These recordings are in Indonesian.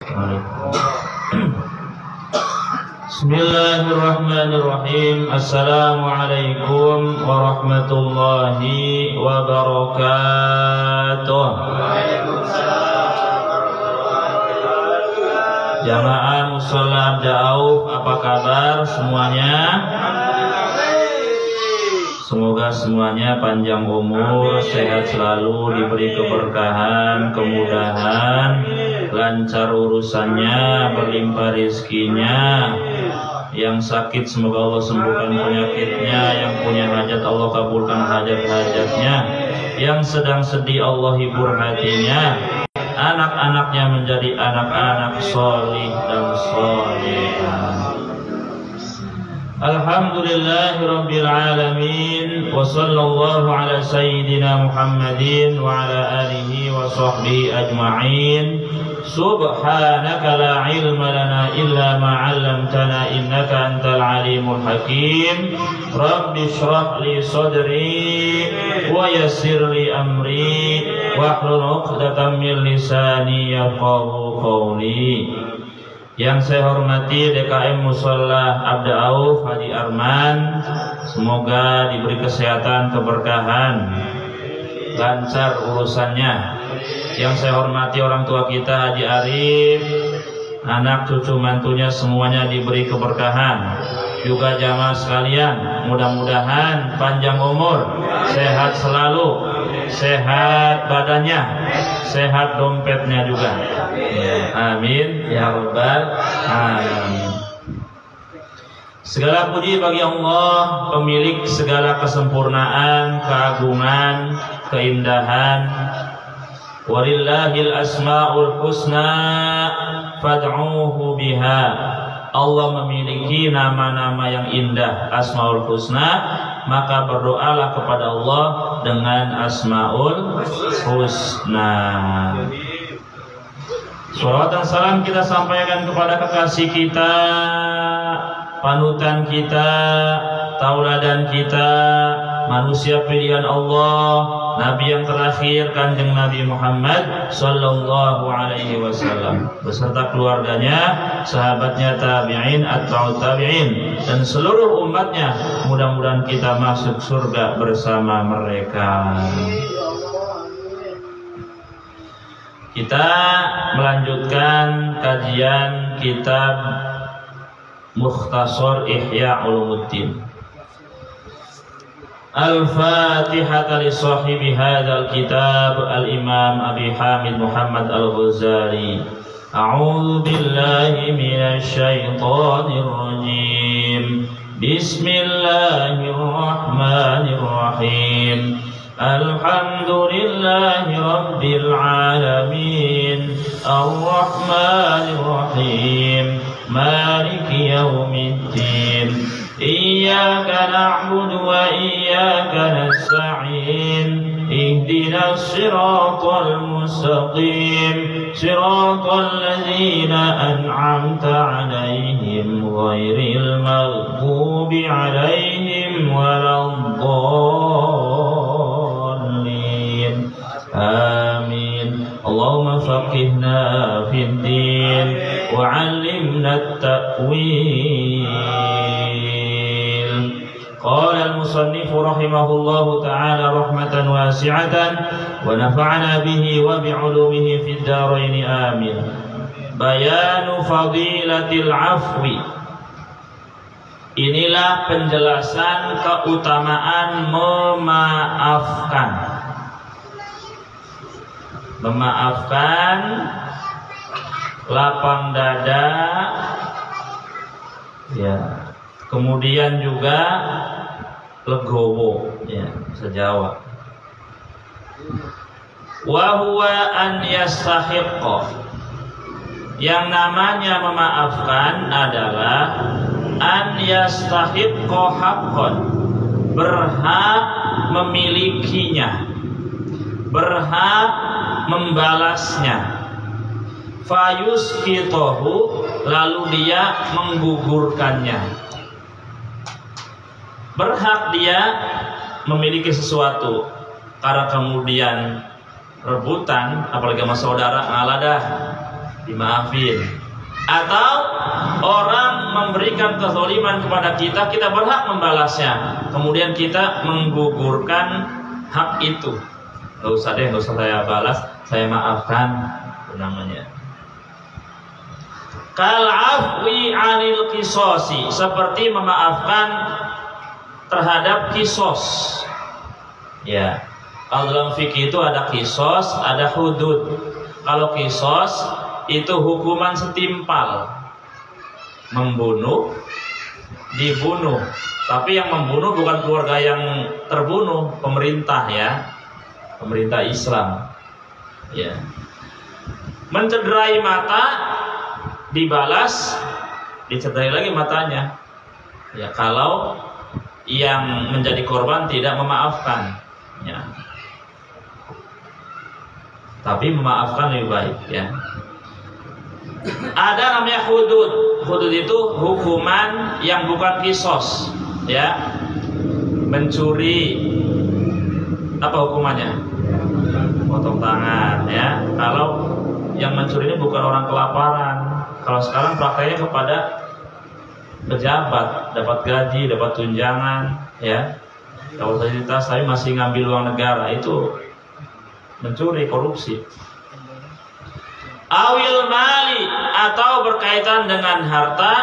Bismillahirrahmanirrahim. Assalamualaikum warahmatullahi wabarakatuh. Jamaah mushola Abda Auf, apa kabar semuanya? Semoga semuanya panjang umur, sehat selalu, diberi keberkahan, kemudahan, lancar urusannya, berlimpah rezekinya. Yang sakit semoga Allah sembuhkan penyakitnya, yang punya hajat Allah kabulkan hajat-hajatnya, yang sedang sedih Allah hibur hatinya, anak-anaknya menjadi anak-anak solih dan solihah. Alhamdulillahi Rabbil Alamin. Wa sallallahu ala sayyidina Muhammadin wa ala alihi wa sahbihi ajma'in. Subhanaka la ilma lana illa ma 'allamtana innaka antal alimul hakim. Rabbi shrah li sadri wa yassir li amri wahlul 'uqdatam min lisani yafqahu qawli. Yang saya hormati DKM Mushola Abda Auf Haji Arman, semoga diberi kesehatan, keberkahan, lancar urusannya. Yang saya hormati orang tua kita Haji Arif, anak cucu mantunya semuanya diberi keberkahan. Juga jamaah sekalian, mudah-mudahan panjang umur, sehat selalu, sehat badannya, sehat dompetnya juga. Amin ya rabbal alamin. Segala puji bagi Allah, pemilik segala kesempurnaan, keagungan, keindahan. Walillahil asmaul husna fad'uhu biha. Allah memiliki nama-nama yang indah, Asmaul Husna, maka berdoalah kepada Allah dengan Asmaul Husna. Salawat dan salam kita sampaikan kepada kekasih kita, panutan kita, tauladan kita, manusia pilihan Allah, Nabi yang terakhir, Kanjeng Nabi Muhammad sallallahu alaihi wasallam, beserta keluarganya, sahabatnya, tabi'in, atba'ut tabi'in, dan seluruh umatnya. Mudah-mudahan kita masuk surga bersama mereka. Kita melanjutkan kajian kitab Mukhtasar Ihya Ulumuddin. Al-Fatihah li sahibi hadzal kitab Al-Imam Abi Hamid Muhammad Al-Ghazali. A'udzu billahi minasy syaithanir rajim. Bismillahirrahmanirrahim. Alhamdulillahi rabbil alamin. Ar-Rahmanir Rahim. Maliki yaumiddin. Iyyaka na'budu wa iyyaka nasta'in. Ihdinas siratal mustaqim. Siratal ladzina an'amta 'alaihim ghairil maghdubi 'alaihim waladdallin. Amin. Allahumma faqihna fid din wa 'allimna at-ta'wil. Qala al-musannif rahimahullahu ta'ala rahmatan wasi'atan wa nafa'ana bihi wa bi'ulumihi fid dharain amin. Bayanu fadilatil afwi. Inilah penjelasan keutamaan memaafkan. Memaafkan, lapang dada, ya. Kemudian juga legowo, ya, sejawa. Wa huwa an yastahiqqa. Yang namanya memaafkan adalah an yastahiqqa haqqan, berhak memilikinya, berhak membalasnya. Fayusqitahu, lalu dia menggugurkannya. Berhak dia memiliki sesuatu, karena kemudian rebutan, apalagi sama saudara, ngalah dah, dimaafin. Atau orang memberikan kezaliman kepada kita, kita berhak membalasnya. Kemudian kita menggugurkan hak itu. Nggak usah saya balas, saya maafkan, itu namanya. Kal afwi 'anil qisasi, seperti memaafkan terhadap kisos. Ya. Kalau dalam fikih itu ada kisos, ada hudud. Kalau kisos itu hukuman setimpal, membunuh, dibunuh. Tapi yang membunuh bukan keluarga yang terbunuh, pemerintah ya, pemerintah Islam. Ya, mencederai mata, dibalas, dicederai lagi matanya. Ya, kalau yang menjadi korban tidak memaafkan. Ya. Tapi memaafkan lebih baik ya. Ada namanya hudud. Hudud itu hukuman yang bukan kisos, ya. Mencuri, apa hukumannya? Potong tangan, ya. Kalau yang mencuri ini bukan orang kelaparan. Kalau sekarang prakteknya kepada pejabat, dapat gaji, dapat tunjangan, ya. Dapat fasilitas, tapi masih ngambil uang negara, itu mencuri, korupsi. Awil mali, atau berkaitan dengan harta,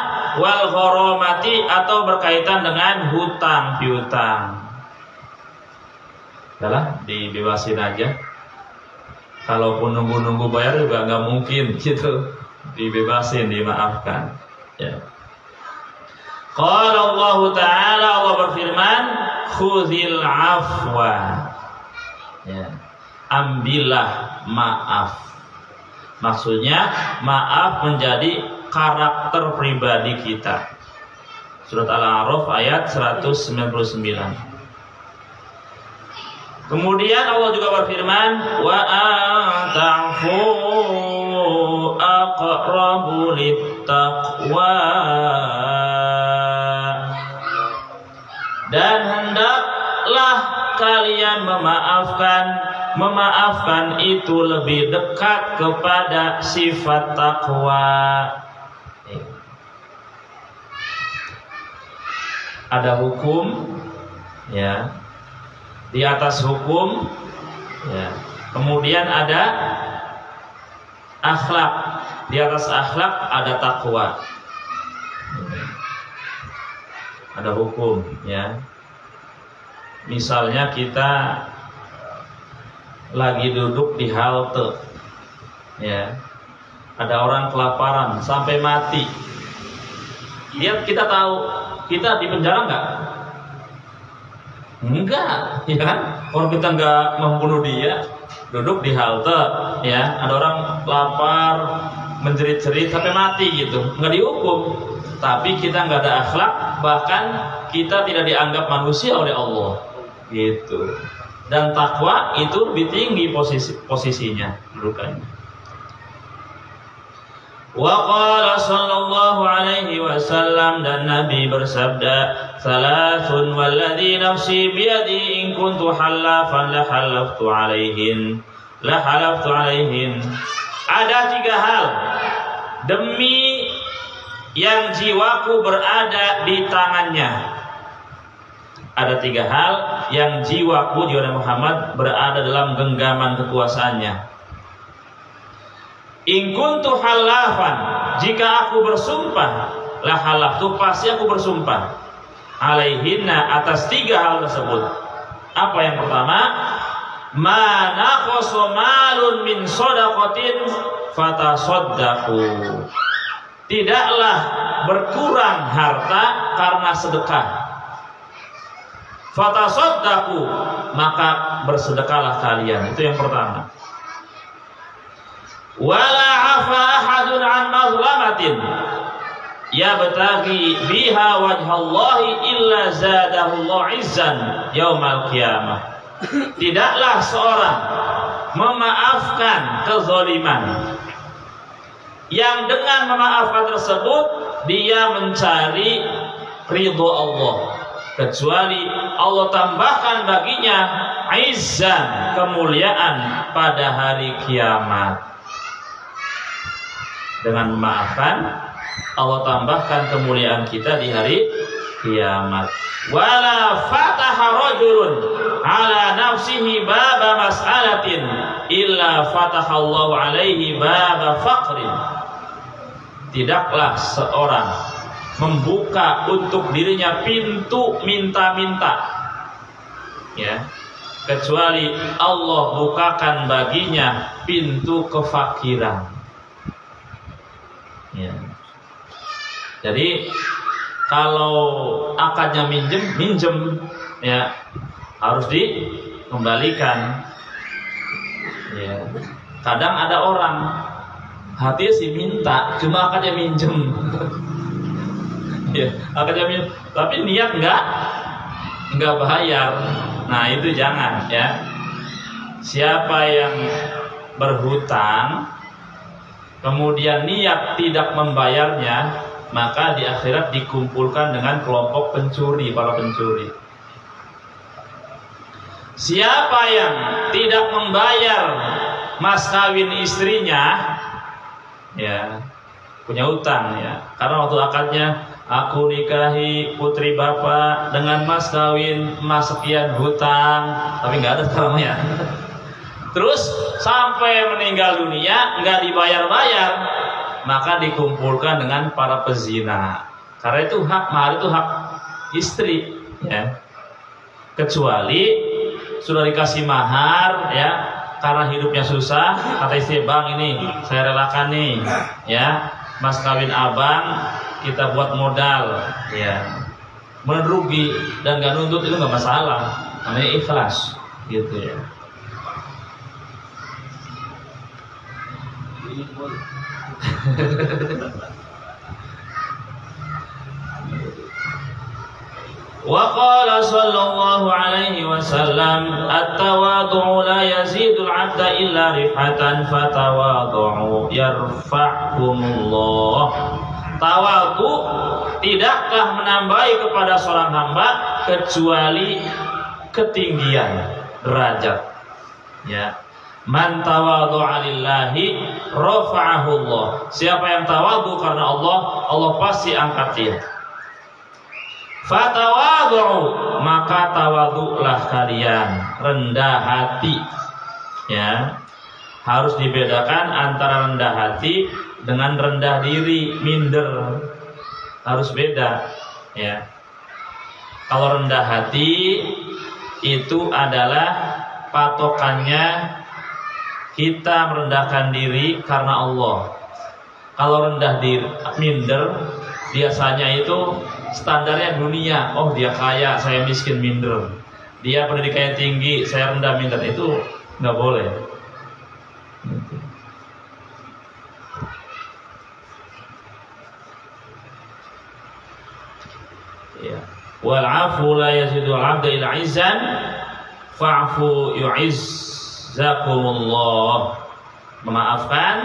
wal gharamati, atau berkaitan dengan hutang piutang. Yalah, dibebasin aja. Kalaupun nunggu-nunggu bayar juga nggak mungkin gitu. Dibebasin, dimaafkan. Ya. Qala Allah Ta'ala, Allah berfirman, khudhil afwa. Ya. Ambillah maaf. Maksudnya maaf menjadi karakter pribadi kita. Surat Al-A'raf ayat 199. Kemudian Allah juga berfirman, wa anta'fu aqrabu littaqwa. Dan hendaklah kalian memaafkan. Memaafkan itu lebih dekat kepada sifat takwa. Ada hukum, ya. Di atas hukum, ya. Kemudian ada akhlak. Di atas akhlak ada takwa. Ada hukum, ya. Misalnya kita lagi duduk di halte, ya, ada orang kelaparan sampai mati. Kita tahu kita di penjara enggak, ya kan? Kalau kita enggak membunuh dia, duduk di halte, ya, ada orang lapar, menjerit-jerit sampai mati gitu, nggak dihukum. Tapi kita nggak ada akhlak, bahkan kita tidak dianggap manusia oleh Allah, gitu. Dan takwa itu lebih tinggi posisinya, dudukannya. Wa qala sallallahu alaihi wasallam, dan Nabi bersabda, salasun walladzi nafsi biyadi in kuntu halafan la halaftu alaihin. Ada 3 hal demi yang jiwaku berada di tangannya. Ada 3 hal yang jiwaku, jiwa Muhammad, berada dalam genggaman kekuasaannya. In kuntu halafan, jika aku bersumpah, la halaftu, pasti aku bersumpah, alaihinna, atas 3 hal tersebut. Apa yang pertama? Ma naqasa malun min shadaqatin fatasaddaqu. Tidaklah berkurang harta karena sedekah. Fatasaddaqu, maka bersedekahlah kalian. Itu yang pertama. Wala afa ahadun an mazlamatin yabtaghi biha wajhallahi illa zadahullahu izzan yaumal qiyamah. Tidaklah seorang memaafkan kezaliman yang dengan memaafkan tersebut dia mencari ridho Allah, kecuali Allah tambahkan baginya izzan, kemuliaan pada hari kiamat. Dengan memaafkan, Allah tambahkan kemuliaan kita di hari kiamat. Wala fataha rajulun ala nafsihi baba mas'alatin illa fatahallahu alaihi baba faqrin. Tidaklah seorang membuka untuk dirinya pintu minta-minta, ya, kecuali Allah bukakan baginya pintu kefakiran. Ya. Jadi kalau akadnya minjem, ya harus dikembalikan. Ya. Kadang ada orang hati sih minta, cuma akadnya minjem. Ya, akadnya minjem, tapi niat nggak bayar. Nah itu jangan, ya. Siapa yang berhutang kemudian niat tidak membayarnya, maka di akhirat dikumpulkan dengan kelompok pencuri, para pencuri. Siapa yang tidak membayar mas kawin istrinya, ya punya utang, ya, karena waktu akadnya aku nikahi putri bapak dengan mas kawin mas sekian hutang, tapi nggak ada sekarangnya. Terus sampai meninggal dunia nggak dibayar-bayar, maka dikumpulkan dengan para pezina. Karena itu hak mahar itu hak istri, ya. Kecuali sudah dikasih mahar, ya, karena hidupnya susah, kata istri, bang ini saya relakan nih, ya, mas kawin abang kita buat modal, ya, merugi dan nggak nuntut, itu nggak masalah, namanya ikhlas, gitu ya. Wa qala sallallahu alaihi wasallam at-tawadhu la yazidul 'abda illa rifatan fatawadhu yarfa'kumullah. Tawadhu tidaklah menambahi kepada seorang hamba kecuali ketinggian derajat, ya. Man tawadhu'a lillahi rafa'ahu Allah. Siapa yang tawadhu karena Allah, Allah pasti angkat dia. Fatawadhu, maka tawadhu'lah kalian, rendah hati, ya. Harus dibedakan antara rendah hati dengan rendah diri, minder. Harus beda, ya. Kalau rendah hati itu adalah patokannya kita merendahkan diri karena Allah. Kalau rendah diri, minder, biasanya itu standarnya dunia. Oh dia kaya, saya miskin, minder. Dia pendidikannya tinggi, saya rendah, minder. Itu nggak boleh. Ya. Wal 'afu la yazidu 'abda illa 'izzan fa'fu yu'izzakumullah. Memaafkan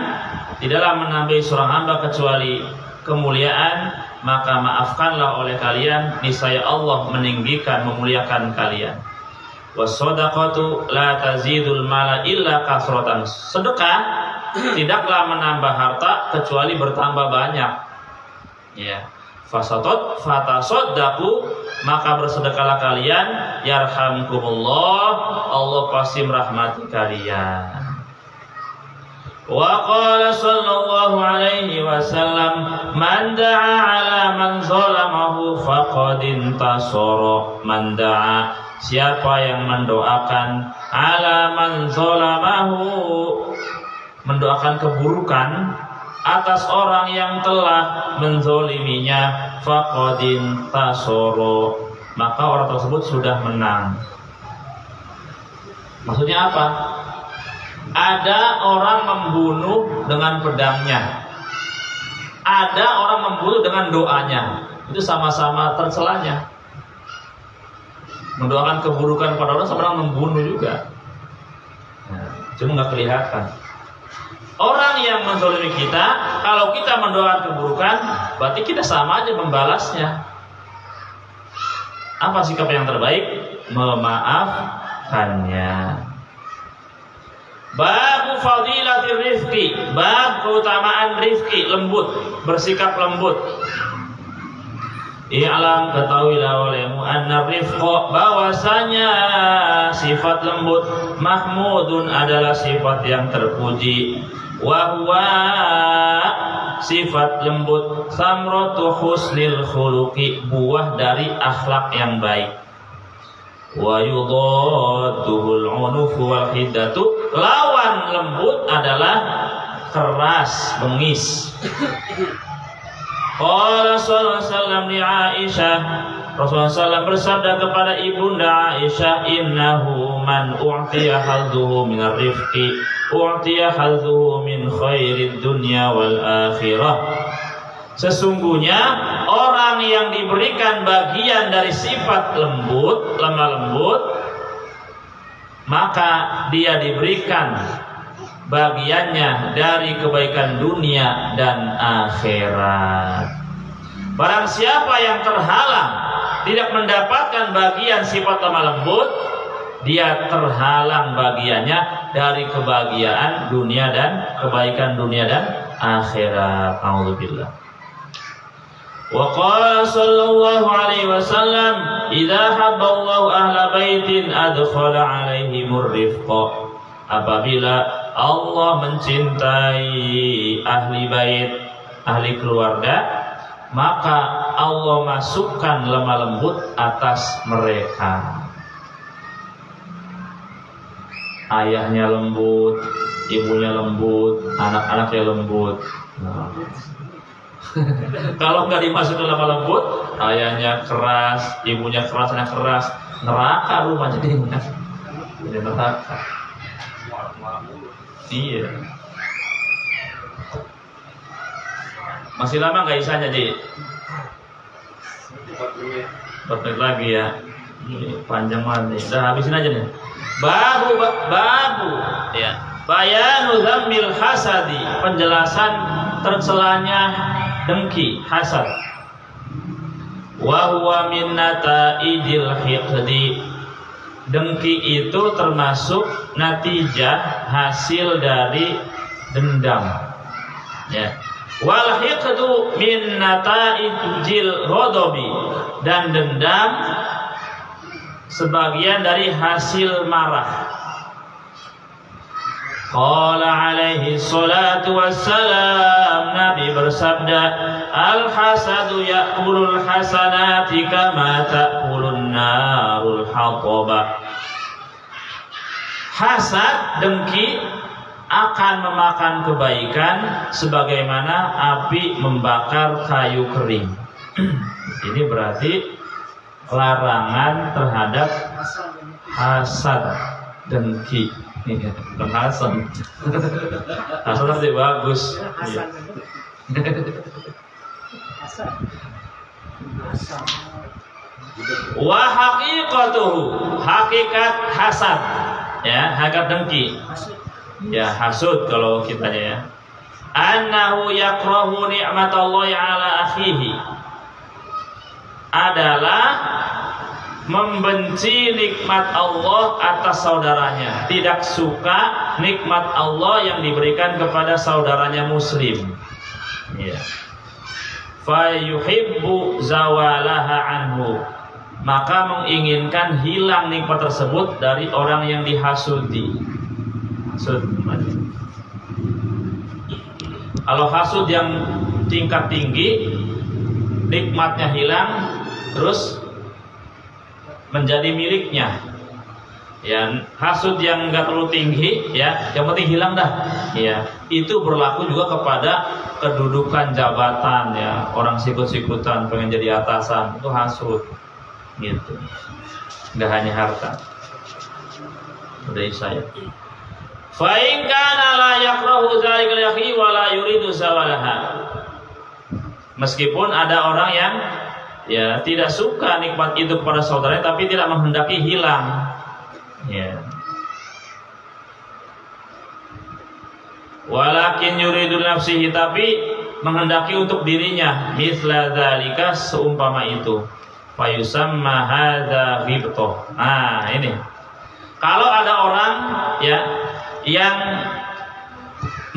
tidaklah menambahi seorang hamba kecuali kemuliaan, maka maafkanlah oleh kalian, niscaya Allah meninggikan, memuliakan kalian. Was-shadaqatu la tazidul mala illa kasratan. Sedekah tidaklah menambah harta kecuali bertambah banyak, ya. Fatasaddaqu, maka bersedekahlah kalian, yarhamkumullah, Allah pasti merahmati kalian. Wa qala sallallahu alaihi wasallam man da'a ala man zalamahu faqad intasara. Man da'a, siapa yang mendoakan, ala man zalamahu, mendoakan keburukan atas orang yang telah menzoliminya, faqad intasara, maka orang tersebut sudah menang. Maksudnya apa? Ada orang membunuh dengan pedangnya, ada orang membunuh dengan doanya. Itu sama-sama tercelanya. Mendoakan keburukan pada orang sama orang membunuh juga. Nah, cuma nggak kelihatan. Orang yang menzalimi kita, kalau kita mendoakan keburukan, berarti kita sama aja membalasnya. Apa sikap yang terbaik? Memaafkannya. Bab fadilatir rifqi, bab keutamaan rifqi, lembut, bersikap lembut. I'lam, ketahuilah olehmu anna rifqa, bahwasanya sifat lembut mahmudun adalah sifat yang terpuji. Wa huwa, sifat lembut, samratu husnil khuluqi, buah dari akhlak yang baik. Wa yudadduhul unufu wal hiddatu, lawan lembut adalah keras, bengis. Qala sallallahu alaihi wasallam li Aisyah, Rasulullah SAW bersabda kepada ibunda Aisyah, innahu man u'tiya hadzuhu minar rifqi u'tiya hadzuhu min khairid dunya wal akhirah. Sesungguhnya orang yang diberikan bagian dari sifat lembut, lemah lembut, maka dia diberikan bagiannya dari kebaikan dunia dan akhirat. Barang siapa yang terhalang tidak mendapatkan bagian sifat lemah lembut, dia terhalang bagiannya dari kebahagiaan dunia dan kebaikan dunia dan akhirat. A'udzubillah. Wa qala sallallahu alaihi wasallam, idza habballahu ahla baitin adkhala alaihimur rifqa. Apabila Allah mencintai ahli bait, ahli keluarga, maka Allah masukkan lemah lembut atas mereka. Ayahnya lembut, ibunya lembut, anak-anaknya lembut. Nah. Kalau nggak dimasukin lemah lembut, ayahnya keras, ibunya keras, anak keras, neraka rumah jadinya. Jadi neraka. Iya. Masih lama nggak isanya, Ji? 4 menit lagi ya. Ini panjang banget nih. Udah habisin aja nih. Babu ya. Bayanu dzammil hasadi, penjelasan tercelanya dengki, hasad. Wa huwa min nataijil hiqdi. Dengki itu termasuk natijah, hasil dari dendam. Ya. Wal hiqdu min nataijil ghadabi, dan dendam sebagian dari hasil marah. Qala alaihi salatu wassalam, Nabi bersabda, al hasadu ya'kulul hasanati kama ta'kulun narul hataba. Hasad, dengki, akan memakan kebaikan sebagaimana api membakar kayu kering. Ini berarti larangan terhadap hasad, dengki. Bukan Hasan. Hasan nanti bagus. Wa haqiqatuhu, hakikat hasad, ya, hakikat dengki, ya, hasud kalau kitanya ya. Annahu yakrahu ni'matallahi ala akhihi, adalah membenci nikmat Allah atas saudaranya, tidak suka nikmat Allah yang diberikan kepada saudaranya muslim. Ya. Fa yuhibbu zawalaha anhu, maka menginginkan hilang nikmat tersebut dari orang yang dihasudi. Hasud. Kalau hasud yang tingkat tinggi, nikmatnya hilang, terus menjadi miliknya. Ya, hasud yang enggak terlalu tinggi, ya, yang penting hilang dah. Ya, itu berlaku juga kepada kedudukan jabatan, ya, orang sikut-sikutan pengen jadi atasan, itu hasud. Gitu. Enggak hanya harta. Udah saya. Fa in kana la yakrahu dzalika yakhi wa la yuridu zawalaha. Meskipun ada orang yang ya tidak suka nikmat itu kepada saudaranya, tapi tidak menghendaki hilang. Ya. Walakin yuridu nafsihi, tapi menghendaki untuk dirinya. Misla dzalika, seumpama itu. Fa yusamma hadza ghibtah. Nah, ini. Kalau ada orang ya yang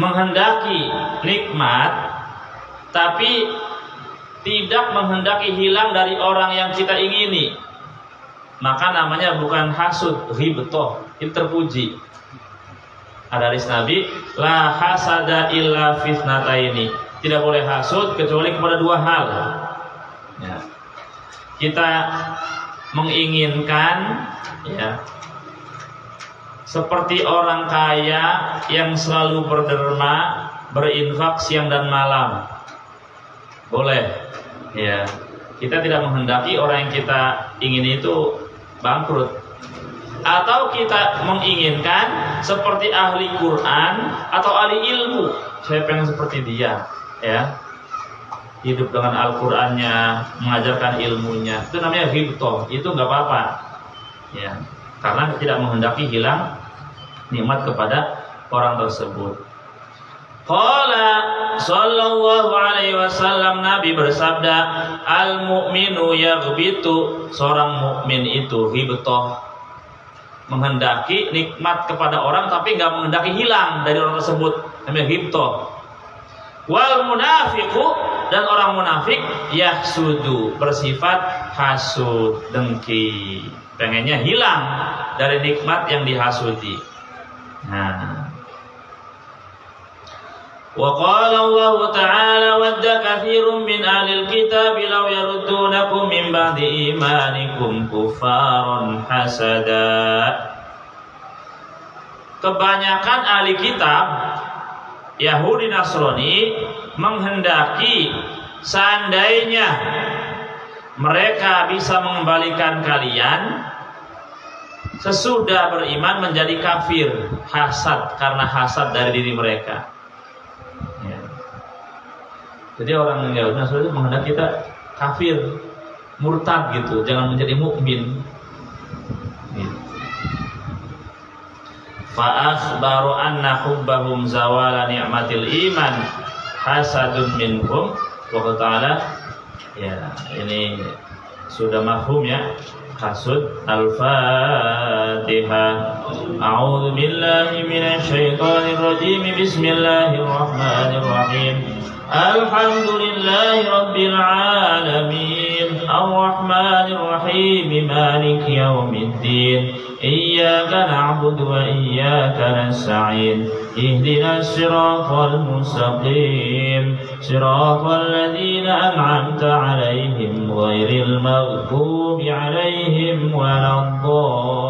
menghendaki nikmat tapi tidak menghendaki hilang dari orang yang kita ingini, maka namanya bukan hasud, ghibthah, itu terpuji. Ada hadis Nabi, la hasada illa fitnataini, tidak boleh hasud kecuali kepada dua hal. Ya. Kita menginginkan, ya, seperti orang kaya yang selalu berderma, berinfak siang dan malam, boleh. Ya, kita tidak menghendaki orang yang kita ingin itu bangkrut. Atau kita menginginkan seperti ahli Quran atau ahli ilmu, saya pengen seperti dia, ya, hidup dengan Al-Qurannya, mengajarkan ilmunya, itu namanya ghibthah, itu nggak apa-apa, ya, karena tidak menghendaki hilang nikmat kepada orang tersebut. Qala sallallahu alaihi wasallam, Nabi bersabda, al-mu'minu yaghbitu, seorang mukmin itu ghibthah, menghendaki nikmat kepada orang tapi nggak menghendaki hilang dari orang tersebut, namanya ghibthah. Wal munafiqu, dan orang munafik yahsudu, bersifat hasud, dengki, pengennya hilang dari nikmat yang dihasudi. Nah, wa qala Allah ta'ala wadda katsirun min ahlil kitab law yaruddunakum min ba'di imanikum kufaran hasada. Kebanyakan ahli kitab Yahudi Nasrani menghendaki seandainya mereka bisa mengembalikan kalian sesudah beriman menjadi kafir, hasad, karena hasad dari diri mereka. Ya. Jadi orang Yahudi Nasrani menghendaki kita kafir, murtad gitu, jangan menjadi mukmin. Gitu. Fa akhbaru anna hubbahum zawala ni'matil iman hasadun minhum wa ta'ala. Ya, ini sudah mafhum ya, hasud. Al-Fatihah. A'udzu billahi minasy syaithanir rajim. Bismillahirrahmanirrahim. Alhamdulillahi rabbil alamin, arrahmanir rahim, maliki yaumiddin, iyyaka na'budu wa iyyaka nasta'in, ihdinas siratal mustaqim, siratal ladzina an'amta 'alaihim ghairil maghdubi 'alaihim waladdallin.